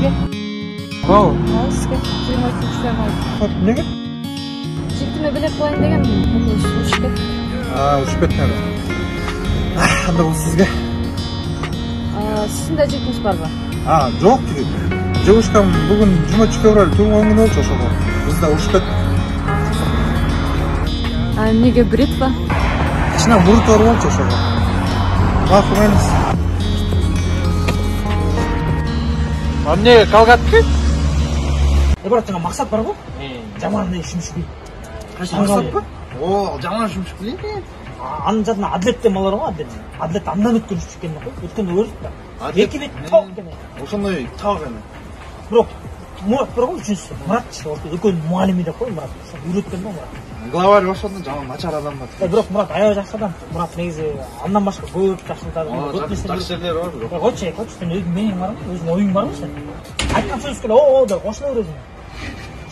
Sizge? Bravo. Sizge. Sizin oysun işlem Nege? Жиктime билет коюн дегенмин. Уруш кетти. Ушуп кеткен. Анда бул сизге. Сиздин да жиктиңиз барбы? Жок жигит. Жумушкам бүгүн жума чыгып туган күнү болчу ошого. Биз да урушуп кеттик. Эмнеге бритва? Ичинен бурут бар болчу ошого. Макулмайбыз. Эмне калгатты? Брат, жана максат барбы? Жаман ишинишпей. Максатпы? Жаман ишинишпей. Анын жадына адлет деп алар го, адлет. Адлет андан өткөнүш экен го. Өткөндө көрдүк да. Эки бет ток экен. Ошондой так эме. Бирок Мурат бар го, үчүнчүсү. Мурат экөөнүн муалими деп кой, Мурат. Үйрөткөн да Мурат. Главарь ошондо жаман начар адам да. Бирок Мурат аябай жакшы адам. Мурат негизи андан башка көп жакшылыктар, көп нерселер бар бирок. Койчу, сен өзүң менен барбы? Өзүң оюң барбы сен? Айткан сөзгө о деп кошула бересиң.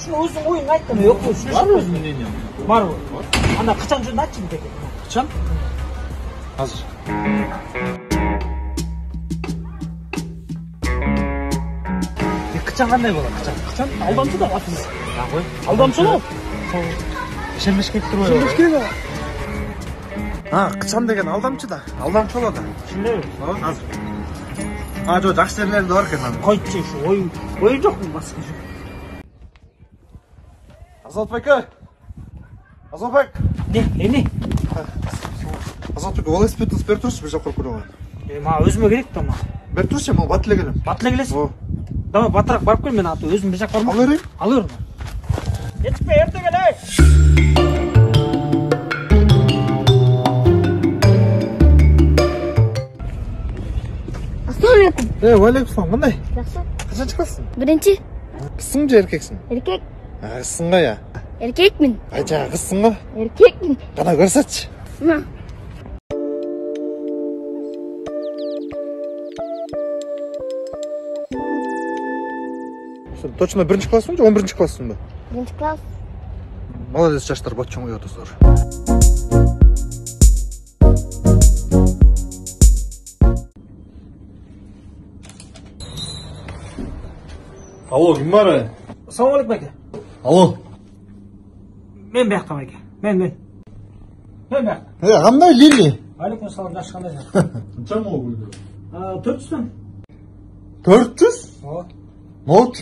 Шуну өзүң оюңду айт да, жок болсун. Бар өзүң мнениең? Барбы? Анда качан жүрүп айтчы бизге. Качан? Азыр. Качан кандай болот? Качан? Алдамчы да атыңыз. Кой. Алдамчы болот. Ишенбеш керек турбайбы? Ишенбеш керек. Качан деген алдамчы да. Алдамчы болот да. Түшүнөбү? Азыр. Жок, жакшы жерлери да бар экен анын. Койчу, ушу ою жокму баска жок. Азатбек. Азатбек. Эмне? Азатбек, велосипедиңизди берип турчу, бир жака көрөгөн. Мага өзүмө керек да мага. Берип турчу, мен бат эле келем. Бат эле келесиң? Давай батыраак барып кел, мен аты өзүм бир жака бармак. Ал берейин? Ал бер. Кетпе, эрте кел, ей. Ассалаумалейкум. Валейкум, кандай? Жакшы. Качан чыгасың? Биринчи. Кызсың же эркексиң? Эркек. Кызсың го я. Эркекмин. Айча, кызсың го? Эркекмин. Кана көрсөтчү. Сен точно биринчи классыңбы же 11-чи классыңбы? Биринчи класс. Молодец, жаштар бат чоңой атасыздар. Алло, ким бар? Салам алейкум аке. Алло. Мен бияктан аке. Мен бияктан. Кандай Лили? Алейкум салам, жакшы кандайсың? Канча могу бөлдү? 400 400? Ооба. Ноут?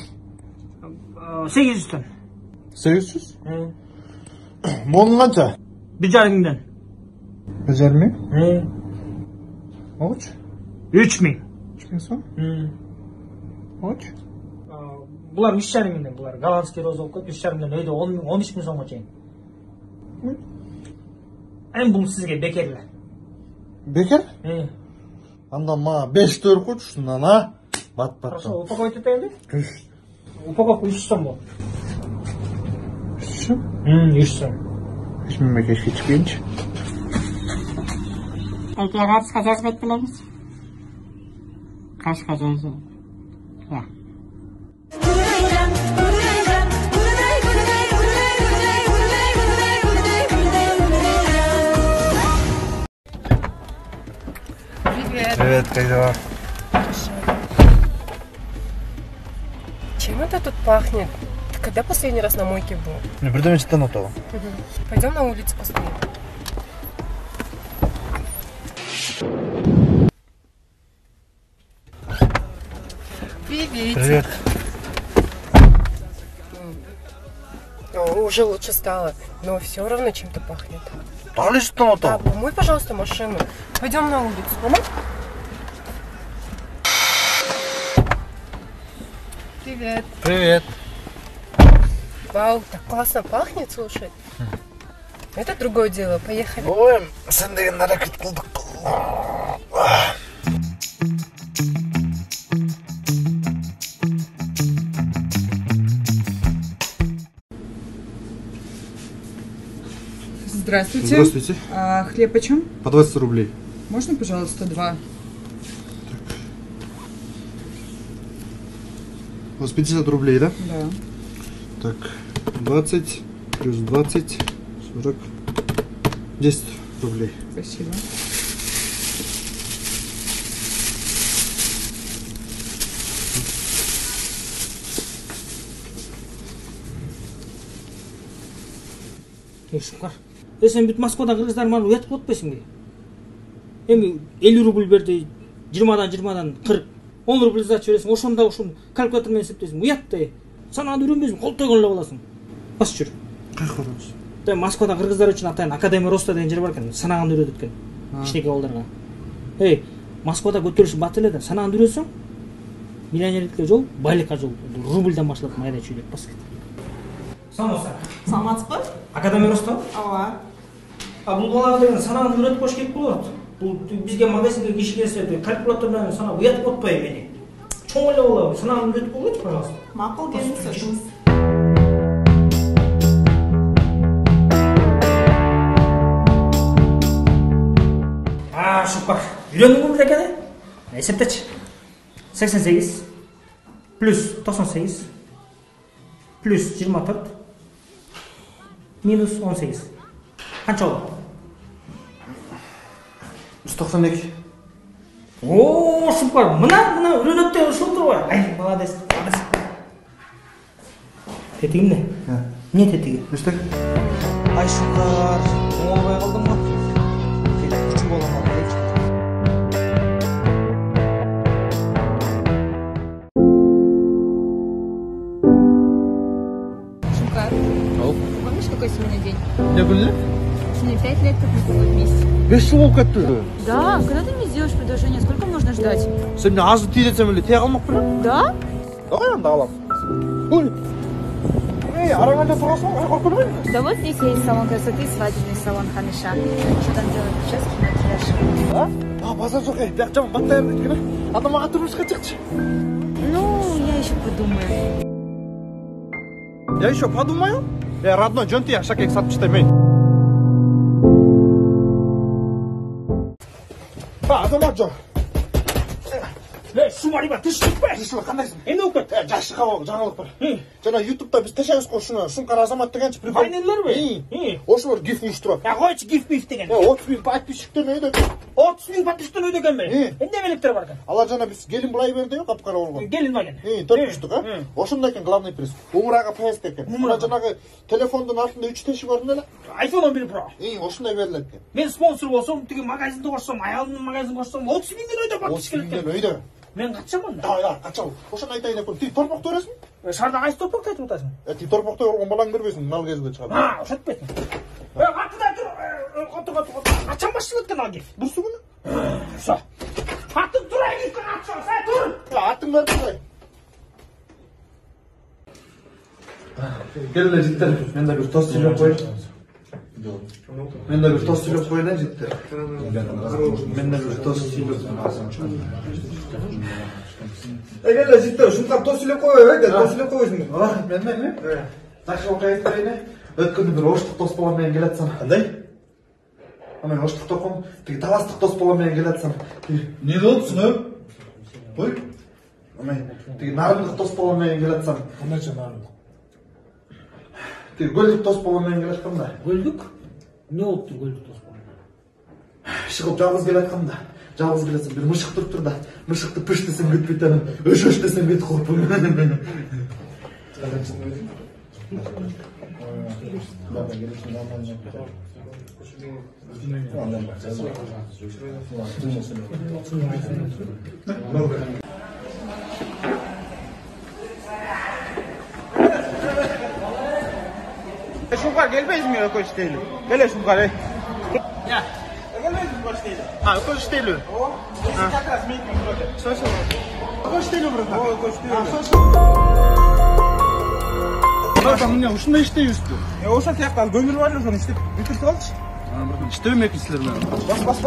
800. 800? Монун канча? 1,5 миңден. 1,5 миң? Ооч? 3 миң. 3 миң сом? Ооч? Булар 3,5 миңден, булар голландский роза болуп кетти, 3,5 миңден, өйдө 13 миң сомго чейин. Эми бул сизге бекер эле. Бекер? Анда мага 5 берип койчу ушундан, а? Бат. Хорошо, упаковать этейинби? Упаковка 300 сом болот. 300 сом? 300 сом. Эч мемлекет ичпейинчи. Аке, кайсыга жазбайт белеңиз? Кайсыга жазбайт? Я. Привет, как дела? Чем это тут пахнет? Ты когда последний раз на мойке был? Не придумайте того. Пойдем на улицу постоим. Привет. Привет. Уже лучше стало, но все равно чем-то пахнет. Дали что Да, помой, пожалуйста, машину. Пойдем на улицу. Помой? Привет. Привет. Вау, так классно пахнет, слушай. Это другое дело. Поехали. Ой, сен деген аракет кылдык. Здравствуйте. Здравствуйте. Хлеб почем? По 20 рублей. Можно, пожалуйста, 2? У вас 50 рублей, да? Да. Так, 20 плюс 20, 40, 10 рублей. Спасибо. Шукар. Сен бүт Москвадан кыргыздар маны уятып отпойсуңбу? Эми 50 рубль берди, 20-дан 40. 10 рубль сдача бересиң, ошондо ушуну калькулятор менен эсептейсиң. Уят да. Санааны үйрөнбөйсүң, кол тойгон эле болосуң. Бас жүр. Кайка барабыз? Москвада кыргыздар үчүн атайын Академия Роста деген жер бар экен. Санаганды үйрөтөт экен. Кичинекей балдарга. Москвада көтөрүш бат эле да, санаганды үйрөнсөң, миллионерликке жол, байлыкка жол. Рубльдан башлап майда чүйлөп бас кет. Самоса. Саламатсызбы? Академия Роста? Ооба. Бул балага деген санаганды үйрөтүп коюш керек болот. Бул бизге магазинге киши келсе, калькулятор менен санап уятып отпой эмне. Чоң эле болобу, санаганды үйрөтүп койгойчу, пожалуйста. Макул келиңиз өтүңүз. Шукар. Үйрөндүңбү экен? Эсептечи. 88 плюс 98 плюс 24 минус 18. Канча болот? 192. Шукар. Мына үйрөнөт деген ушул турбайбы? Ай, молодец. Тетиги эмне? Эмне тетиги? Эчтек? Ай, Шукар. Оңолбой калдым го. Күчү болом. Помнишь, какой сегодня день? Не были? Мне 5 лет, как мы с тобой вместе. 5 жыл болуп кетти. Да, когда ты мне сделаешь предложение? Сколько можно ждать? Сен мне азыр тийдесем эле тие калмак белем. Да? Давай анда алам. Ой. Араңда турасың, коркуп көрбөйм. Да вот здесь есть салон красоты, свадебный салон Ханиша. Что там делают прически, макияж? Базар жок, бияк жаман баттайыр дейт экен. Анда мага турмушка чыкчы. Ну, я еще подумаю. Я еще подумаю. Я родной жөнтү шакек сатып иштемейм. Азаматжан. Шумарибар, тышчыкпы? Тышчы кандайсың? Эмне болуп кетти? Жакшы кабыл, жаңылык бар. Жана YouTube'да биз тешебиз го ушуну, Шумкар Азамат дегенчи прикол. Байнелерби? Ошолор гиф уюштурат. Койчу гиф деген. 30.000 подписчиктер өйдө. 30.000 подписчиктер өйдө экенби? Эмне белектер бар экен? Алар жана биз келин былай берди, капкара болгон. Келин бар экен. 4 куштук, Ошондо экен главный приз. Умурага поездка экен. Мына жанагы телефондун артында 3 тешик бар эле. iPhone 11 Pro. Ошондой берилет экен. Мен спонсор болсом, тиги магазинди кошсом, аялымдын магазинин кошсом, 30.000 өйдө подписчик келет экен. Өйдө. Мен качамын да. Да, качал. Ошону айтайын деп койдум. Ти торпокто бересиңби? Шаарда кайсы топокто айтып атасың? Ти торпокто болгон балаң бербейсиң, мал кезинде чыгат. Ошентип кетти. Катыда тур. Качан башталып кеткен ал гиф? Бурсу күнү? Всё. Атып турайын, качан, сен тур. Атың бар кылай. Келе життер. Мен да бир тост жеп коеюн. Мен да бир тост жеп коеюн, життер. Мен да бир тост жеп. Келе життер, ушунтип тост жеп коеюн, тост жеп коесуң. Мен. Жакшы окуйт берейин. Өткөндө бир оштук тост балам менен келатсам. Кандай? Мен оштук током, тиги таластык тост балам менен келатсам. Эмне болупсуң? Ой. Тиги нарындык тост балам менен келатсам. Кандайча нарындык? Тиги гөлдүк тост балам менен келатканда. Гөлдүк? Эмне болуптур гөлдүк тост балам? Шыгып жалгыз келатканда. Жалгыз келесем бир мышык туруптур да. Мышыкты пыш десем кетпейт анан. Өшөш десем кетип калыппын. Шумкар келбейсиңби экөө иштейли? Келе Шумкар, ey. Я. Келбейсиңби экөө иштейли? Экөө иштейли. Как раз митинг будет. Что? Экөө иштейли брат. Экөө иштейли. Брат, мына ушундай иштейбизби? Ошол тиякта көмүр бар эле, ошону иштеп бүтүрүп алчы. İştemeyek sилер менен. Бас.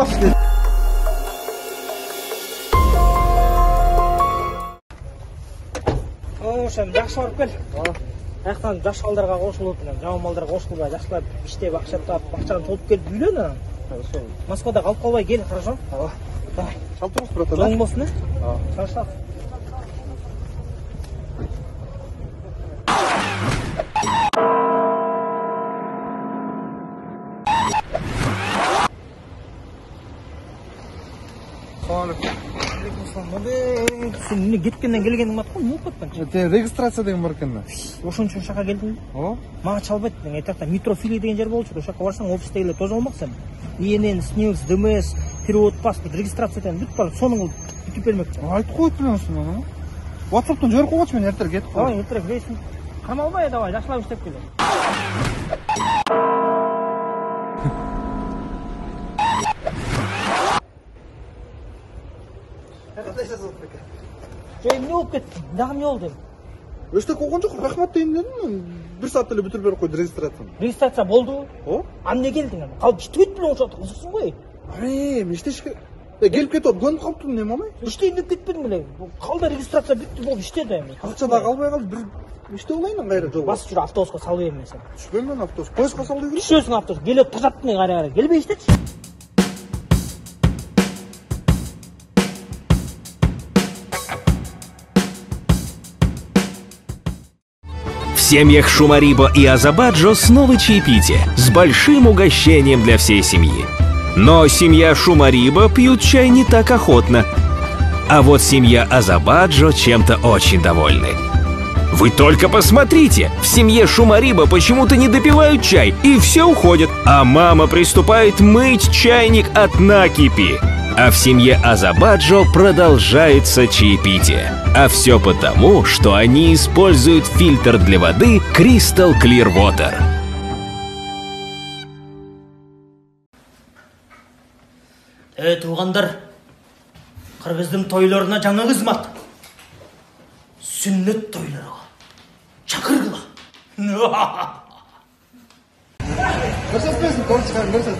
Сен жакшы барып кел. Аяктан жаш балдарга кошулуп, жаман балдарга кошулбай, жакшылап иштеп, акча таап, акчаны толуп келип үйлөн анан. Москвада калып калбай кел, хорошо? Давай. Шалтырыңыз, брат, да? Жолуң болсун, Шашлап. Салам алейкум. Сен эмне кеткенден келгениң бар го, угуп кеттиң. Сен регистрация деген бар экен да. Ошон үчүн шака келдиң. О? Мага чалбайт дең. Айтакта метрофилия деген жер болчу. Ошака барсаң офистегилер тоже алмаксың. ИНН, СНИЛС, ДМС, перевод паспорт, регистрациядан бүт бар. Сонун бүтүп бермек. Айтып коюп билемсиң аны. WhatsApp'тан жиберип койгочу, мен эртең кетип Давай, эртең рейсин. Камалбай, давай, жакшылап иштеп кел. Эмне болуп кетти? Дагы эмне болду? Эчтеке болгон жок, рахмат дейин дедим. 1 саатта эле бүтүрүп берип койду регистрацияны. Регистрация болду. О? А эмне келдиң аны? Калып иштебейт белең ошо кызыксың го. Мен иштешке келип кетип көнүп калыптым, эме болмай? Иштейин деп кетпедиң беле. Калда регистрация бүтүп болуп иштеди эми. Акча да калбай калды, бир иште болайын кайра жол. Басып жүр, автобуска салып берем мен сени. Түшпөйм мен автобус. Поездга салып берейин. Түшөсүң автобус. Келет кызаттың кара. Келбей иштечи. В семьях Шумариба и Азабаджо снова чаепитие с большим угощением для всей семьи. Но семья Шумариба пьют чай не так охотно. А вот семья Азабаджо чем-то очень довольны. Вы только посмотрите! В семье Шумариба почему-то не допивают чай, и все уходят. А мама приступает мыть чайник от накипи. А в семье Азабаджо продолжается чаепитие. А все потому, что они используют фильтр для воды Crystal Clear Water. Туугандар, кыргыздын тойлоруна жаңы кызмат. Сүннөт тойлору. Чакыргыла. Көрсөтпөйсүң, торчканы көрсөт.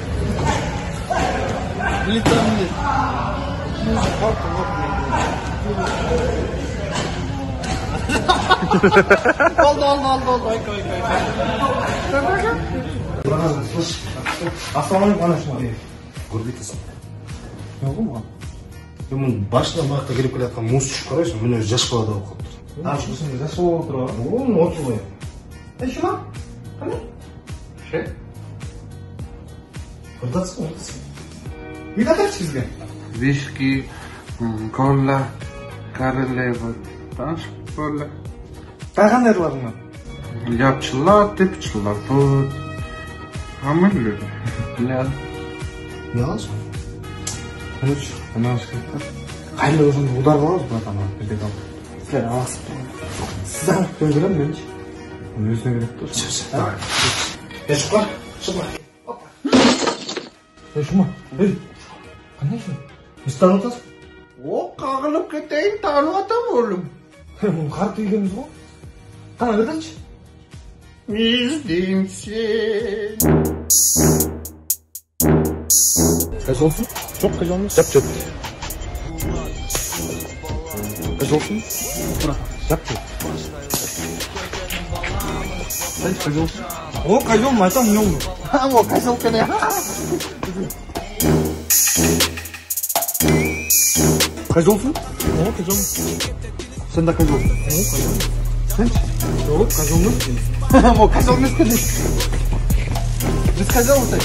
Билеттеримди. Oldu. Ассалаумалейкум, анашым. Көрбейтесің. Не oldu mu? Мен başına bakta gelip келатқан мус ішіп қарайсың, мен өзі жас балада болып қалыптыр. А, что сен жас болып отыр? Оң, отыр. Шума? Қандай? Ше? Көрдатсың, отырсың. Не татарсыз бізге? Виски, кола, королева, танышып кола. Қандай ырларыңнан? Ляпчылар, тепчылар, тут. Хамырлы. Ля. Не аласың? Короче, анашым. Қайында өзіңді удар қаламыз, братан, бізде қалып. Сіздер аласың. Сіз алып көргірем, менші. Өзіне керек тұрсын. Давай. Шықпа. Шума, қандай шын? Біз танып атасың? О, қағылып кетейін, танып атам олым. Мұны қарты үйгеніміз ғой. Қана көрдіңші? Не іздейм сен. Қайсы олсын? Жоқ, қайсы олмыз? Жап. Қайсы олсын? Жап. Қайсы олсын? О, қайсы олмыз, айтам, не олмыз? О, қайсы олсын я? Қайсы олсын? О, қайсы олсын? Сен де қайсы олсын? О, қайсы олсын? Сенші? Жоқ, қайсы олмыз? О, қайсы олмыз көдейш? Біз қайсы олсай?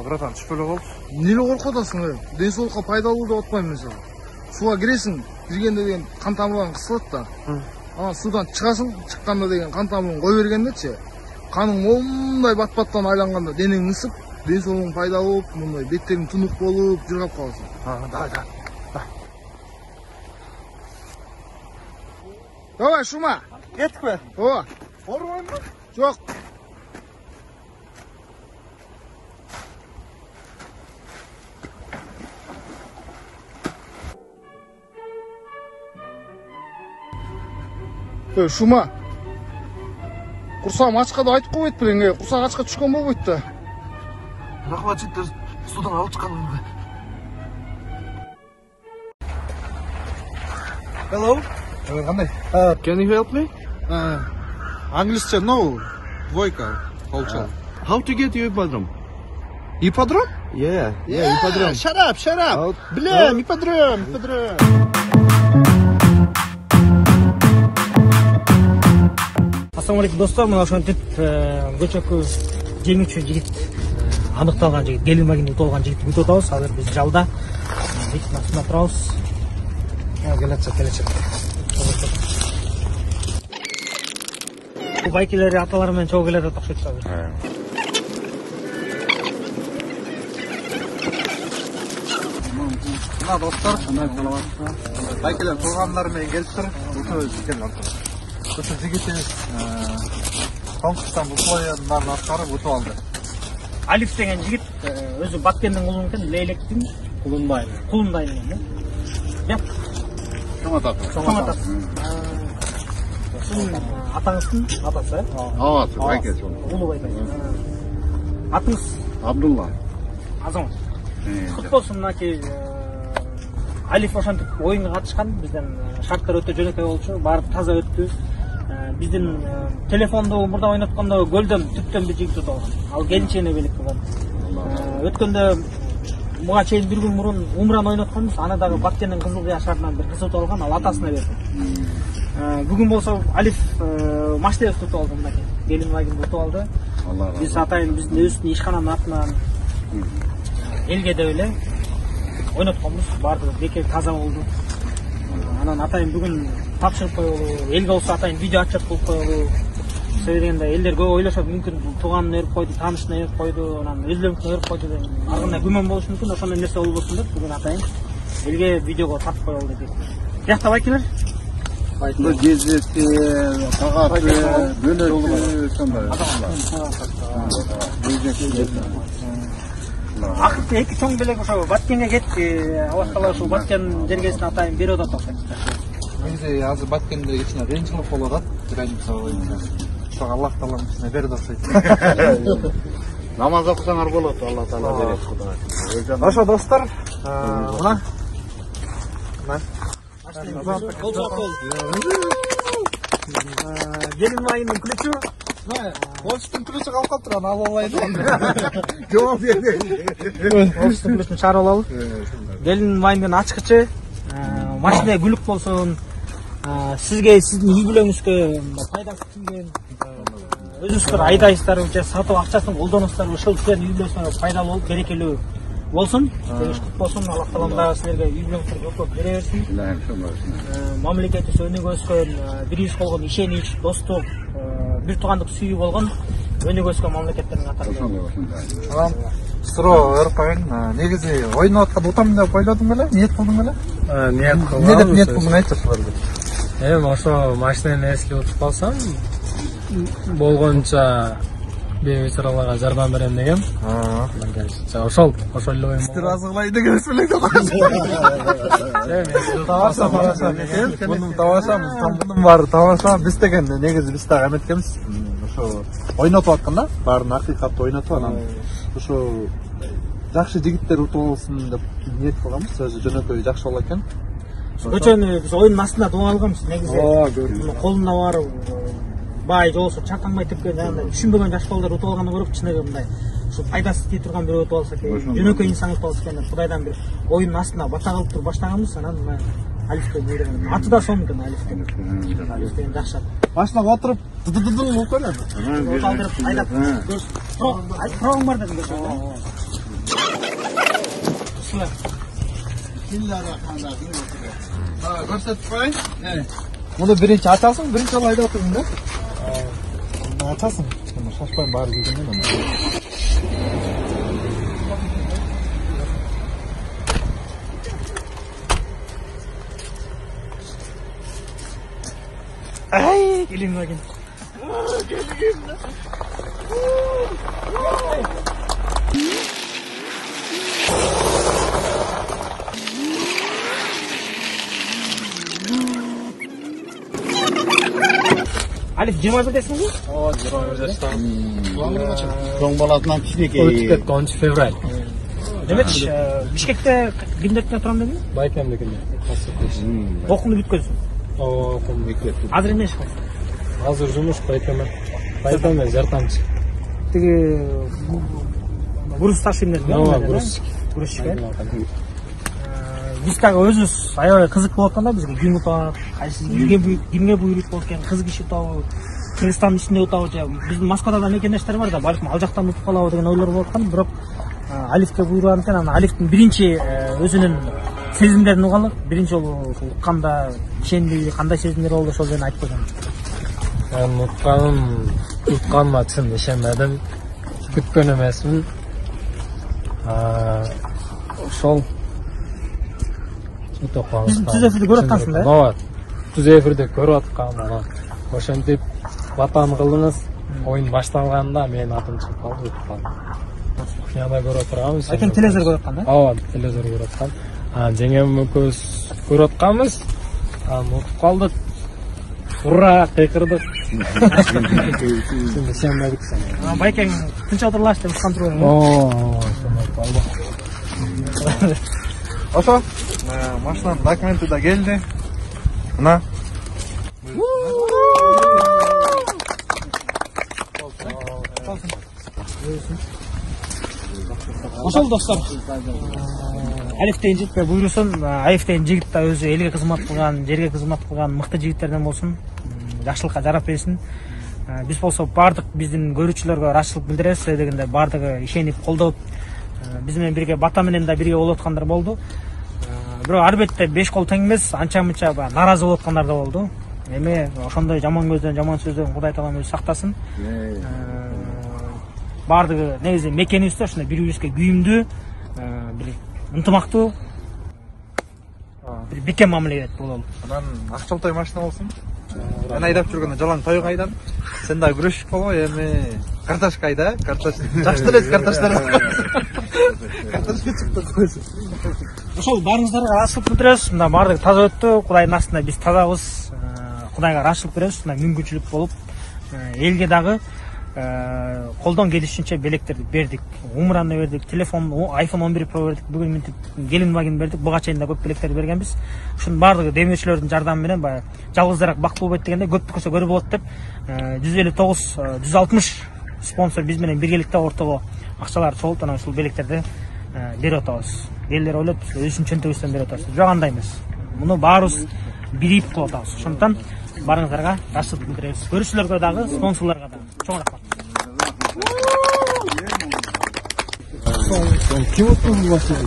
Братан, түшіп өлі қалып. Нелі қорқотасың, денсаулыққа пайдалы деп отпаймын мен саған. Суға кіресің, кіргенде деген қан тамырларын қысылады да. Ана судан шығасың, шыққанда деген қан тамырын қой бергенде ше, қаның ондай бат-баттан айланғанда денең ысып, денсаулығың пайдалы болып, мұндай беттерің тұнық болып, жүргап қаласың. Давай. Давай, Шума. Кеттік бе? О. Орбайын ба? Жоқ. Шума. Құрсағым ашқада айтып қойып білең, құрсақ ашқа түшкен бол қойды. Рахмат жеттер, судан алып шыққанымға. Hello. Қандай? Can you help me? Англисче, no. Двойка. Полчал. How to get you ипподром? Ипподром? Yeah, ипподром. Shut up. Блин, ипподром. Ассаламу алейкум достор, мына ошентип көчөкү жеңүүчү жигит аныкталган жигит, келин магин утулган жигитти күтүп атабыз. Азыр биз жалда жигиттин астында турабыз. Келечек. Бул байкелери аталары менен чогуу келет окшойт азыр. Мына достор, байкелер туугандар менен келиптир. Ошо жигитибиз конкурстан условияларын аткарып утуп алды. Алиф деген жигит өзү Баткендин кулу экен, Лейлектин кулундай экен. Деп. Чоң атасы. Атаңыздын атасы, Аваты, байкел. улуу байкел. Атыңыз? Абдулла. Азамат. Кут болсун, мынакей Алиф ошентип оюнга катышкан. Бизден шарттар өтө жөнөкөй болчу, баары таза өттү. Биздин телефонду мурда ойноткондо көлдөн түптөн бир жигит утуп алган. Ал келинчегине белек болгон. Өткөндө буга чейин бир күн мурун умран ойнотконбуз. Аны дагы Баткендин Кызыл Кыя шаарынан бир кыз утуп алган, ал атасына берди. Бүгүн болсо Алиф машинабызды утуп алды, мынакей. Келин магин утуп алды. Биз атайын биздин өзүбүздүн ишкананын атынан элге деп эле ойнотконбуз. Баардыгы бекер таза болду. Анан атайын бүгүн тапшырып коелу, элге болсо атайын видео отчет кылып коелу. Себеби дегенде элдер көп ойлошот, мүмкүн тууганын ээрip койду, таанышын ээрip койду, анан өзүлөрүнкүн ээрip койду деп ар кандай күмөн болушу мүмкүн. Ошондой нерсе болбосун деп бүгүн атайын элге видеого тартып коелу дедик. Биякта байкелер? Байкелер жезети, тагаты, бөлөтү, сондай. Акыркы эки чоң белек ошо Баткенге кетти. Алла ушул Баткен жергесин атайын берип атат окшойт. Негизи азыр Баткенде кичине кыйынчылык болуп атат. Мисалы боюнча. Ошого Аллах таалам кичине берди окшойт. Намаз окусаңар болот, Алла таала берет Кудай. Ошо достор, мына Келин майынын күлүчү. Оштун күлүчү калып калыптыр, аны ала албайды. Жооп бербей. Оштун күлүчүн чыгарып алалы. Келин майынын ачкычы, машина күлүк болсун, сизге сиздин үй бүлөңүзгө пайдасы тийген, өзүңүздөр айдайсыздар же сатып акчасын колдоносуздар, ошол сиздердин үй бүлөңүзгө пайдалуу болуп, берекелүү болсун. Дегиш кут болсун. Аллах таалам дагы силерге үй бүлөңүздөргө көп бере берсин. Мамлекетибиз өнүгөскөн, бириз болгон ишенич, достук, бир туугандык сүйүү болгон өнүгөскөн мамлекеттердин катарында. Суроо өрүп коеюн. Негизи ойноп аткан утам деп ойлодуң беле? Ниет кылдың беле? Ниет кылдым. Эмне деп ниет кылдың, айтчы силерге. Ошо машинаны эслеп утуп калсам, болгонча бейбечараларга жардам берем деген. Ошол эле оюм. Сиз разы кылайын деген эмес белең деп калдым. Мунун табашабыз, мунун баары табашам. Биз деген негизи биз дагы эметкенбиз. Ошо ойнотуп аткан да, баарын акыйкатты ойнотуп анан ошо жакшы жигиттер утуп алсын деп ниет кылганбыз. Өзү жөнөкөй жакшы болот экен. Көчөнү биз оюндун астында туган алганбыз негизи. Колуна барып бай же болбосо чаканбай тепкен, жанагындай түшүнбөгөн жаш балдар утуп алганды көрүп кичине мындай ушу пайдасы тие турган бирөө утуп алса экен, жөнөкөй инсан утуп алса экен деп Кудайдан бир оюндун астына бата кылып туруп баштаганбыз. Анан мына Алифке буйруган. Аты да сонун экен, Алиф деген жакшы ат. Машинага отуруп дыдыдыдыл болуп калат. Оталдырып айдап прогоң бар дедим көчө. Көрсөтүп коеюн. Муну биринчи ачасың, биринчи жолу айдап отурдуң да? Ачасың. Шашпайм, баары келгенде. Ай, келин магин. Алиф 21-десиңби? 21 жаштамын. Чоң баласынан кичинекей. Өтүп кетти 10 февраль. Демекчи, Бишкекте кимдерде турам дедиң? Байкемдикинде. Окууну бүткөнсүң. Окуум бүткөттү. Азыр эмне иш кыласың? Азыр жумуш Байкемен жардамчы. Тиги груз ташыйм дедиң. Ооба, грузчик. Биз дагы өзүбүз аябай кызык болуп атканда бизге күн утап, кимге буйрук болуп экен, кыз киши табып, Кыргызстандын ичинде утабы же биздин Москвада мекендештер бар да, балким ал жактан утуп калабы деген ойлор болуп аткан, бирок Алифке буйруган экен. Анан Алифтин биринчи өзүнүн сезимдерин угалы, биринчи жолу укканда ишенди, кандай сезимдер болду, ошол жөнүндө айтып койсоң. Мен утканыма чын ишенмедим, күткөн эмесмин. Ошол Түз эфирди көрүп аткансың да? Ооба, түз эфирди көрүп аткам. Анан ошентип батан кылдыңыз. Оюн башталганда менин атым чыгып калды, утуп калдым. Кухняда көрүп турганбыз. Экен телевизор көрүп аткан да? Ооба, телевизор көрүп аткан. Жеңем экөөбүз көрүп атканбыз. Утуп калдык. Ура, кыйкырдык. Ишенбедик. Байкең тынч отурлаш деп аткан турган. Ошо машинанын документи да келди. Мына. Ошол достор. Алиф деген жигитке буйрусун, Алиф деген жигит да өзү элге кызмат кылган, жерге кызмат кылган мыкты жигиттерден болсун. Жакшылыкка жарап берсин. Биз болсо бардык биздин көрүүчүлөргө ырайчылык билдиребиз дегенде бардыгы ишенип колдоп биз менен бирге бата менен да бирге болуп аткандар болду. Бирок ар бетте 5 кол тең эмес, анча-мынча нааразы болуп аткандар да болду. Эми ошондой жаман көздөн, жаман сөздөн Кудай таалам өзү сактасын. Бардыгы негизи мекенибизде ушундай бири-бирибизге күйүмдүү, бир ынтымактуу, бир бекем мамиле бололу. Анан акчалтай машина болсун. Мен айдап жүргөндө жалаң тойго айдан. Сен да күрөшүп боло, эми картошка айда, картошка. Жакшы элес картоштор. Картошка чыкты койсун. Ошол баарыңыздарга ырайчылык билдиребиз. Мына баардыгы таза өттү. Кудайдын астында биз тазабыз. Кудайга ырайчылык беребиз. Мына мүмкүнчүлүк болуп, элге дагы колдон келишинче белектерди бердик. Умраны бердик, телефон, iPhone 11 Pro бердик. Бүгүн минтип келин багин бердик. Буга чейин да көп белектерди бергенбиз. Ушунун баардыгы демөөрчүлөрдүн жардамы менен баягы жалгыздараак бактылуу болбойт дегенде көп көрсө көрүү болот деп 159 160 спонсор биз менен биргеликте ортого акчалар чогулуп анан ушул белектерди берип атабыз. Элдер ойлойт, биз өзүнүн чөнтөгүбүздөн берип атабыз. Жок андай эмес. Муну баарыбыз бирип кылып атабыз. Ошондуктан баарыңыздарга ырайчылык билдиребиз. Көрүүчүлөргө дагы, спонсорлорго дагы чоң рахмат. Kim oturdu başladı?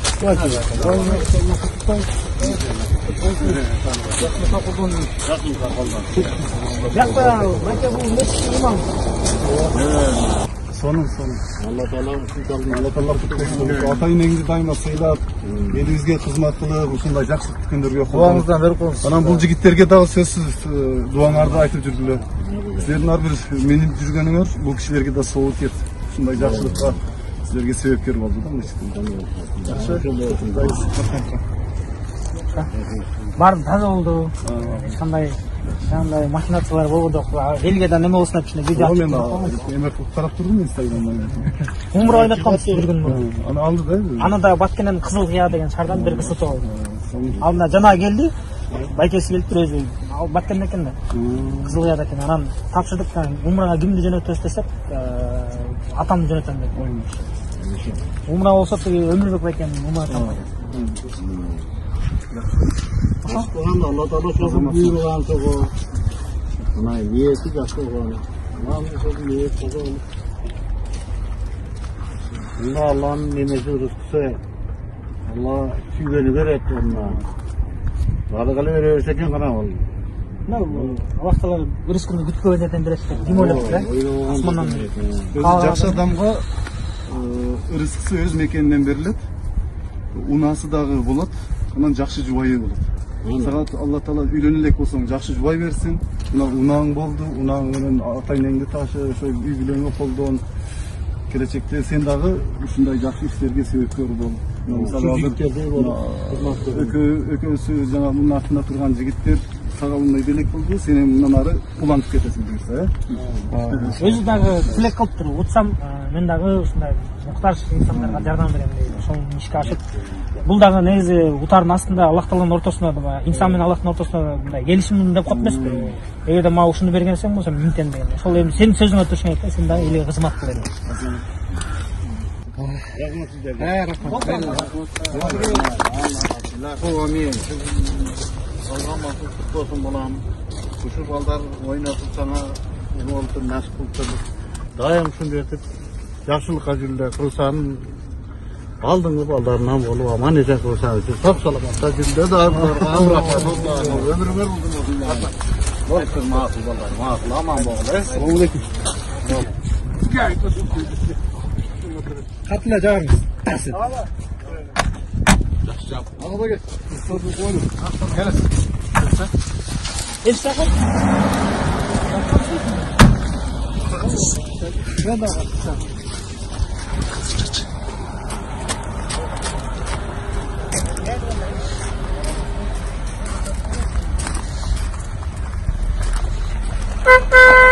Sonun. Allah Teala Atayın engin daima sıylap, elibizge kızmat kılıp, ушундай жакшы күндөргө Дуаңыздан берип коюңуз. Анан бул жигиттерге дагы сөзсүз дуаңарды айтып жүргүлөр. Силердин ар бир менин жүргөнүңөр бул кишилерге да соо тиет. Ушундай жакшылыкка силерге себепкер болду да Баардыгы таза болду. Эч кандай махинациялар болбоду. Элге да неме болсун деп ушундай видео ачып мен эмер карап турдум Инстаграмдан. Умур ойнотканбыз бир күн мурун. Аны алды да. Аны да Баткенден Кызыл Кыя деген шаардан бир кыз утуп алды. Ал мына жана келди. Байкеси келиптир өзү. Ал Баткенде экен да. Кызыл Кыяда экен. Анан тапшырдык, умрага кимди жөнөтөбүз десек, атамды жөнөтөм деп коюмуш. Умра болсо Өмүрбек байкем умра таппайт. Allah Teala çok buyurulan çok o. Ana niyeti жақсы olan. Allah'ın çok niyet çok olan. Bunda Allah'ın nemesi rızkısı. Allah sügeni verir onunla. Varlıkalı veriyorsaken kana oldu. Allah Teala rızkını kütkö жерден берет деп ким ойлоп да? Асмандан берет. Өзү жакшы адамга рызкысы өз мекенинен берилет. Унасы дагы болот. Анан жакшы жубайы болот. Сага Алла Таала үйлөнө элек болсоң жакшы жубай берсин. Мына унаң болду, унаң менен атайнеңди ташы, ошо үй бүлөңө колдон. Келечекте сен дагы ушундай жакшы иштерге себепкер бол. Мисалы экөөсү жана мунун артында турган жигиттер сага мындай белек болду, сен мындан ары улантып кетесиң буюрса, Өзү дагы тилек кылыптыр. Утсам мен дагы ушундай муктаж инсандарга жардам берем дейт. Ошол ишке ашып. Бул дагы негизи утардын астында Аллах Тааланын ортосунда, инсан менен Аллахтын ортосунда мындай келишим деп коет эмеспи? Эгерде мага ушуну бергенсең болсо минтен деген. Ошол эми сенин сөзүңө турушуң айт, сен дагы элге кызмат кыл бер. Salgan mahsus kutlu olsun balam. Kuşu balдар oynatып sana oldu nasip kıldı. Daim şunu etip yaşlılıkka jülde kılsan aldığınız ballarından bolu aman ecek olsanız çok salamatla jülde daim ömrümer buldum. Bakın mağazı ballar mağazı aman boğulu. Katla çağırınız. Dersin. Araba geç. Gel. El sakın. Ben de Bye.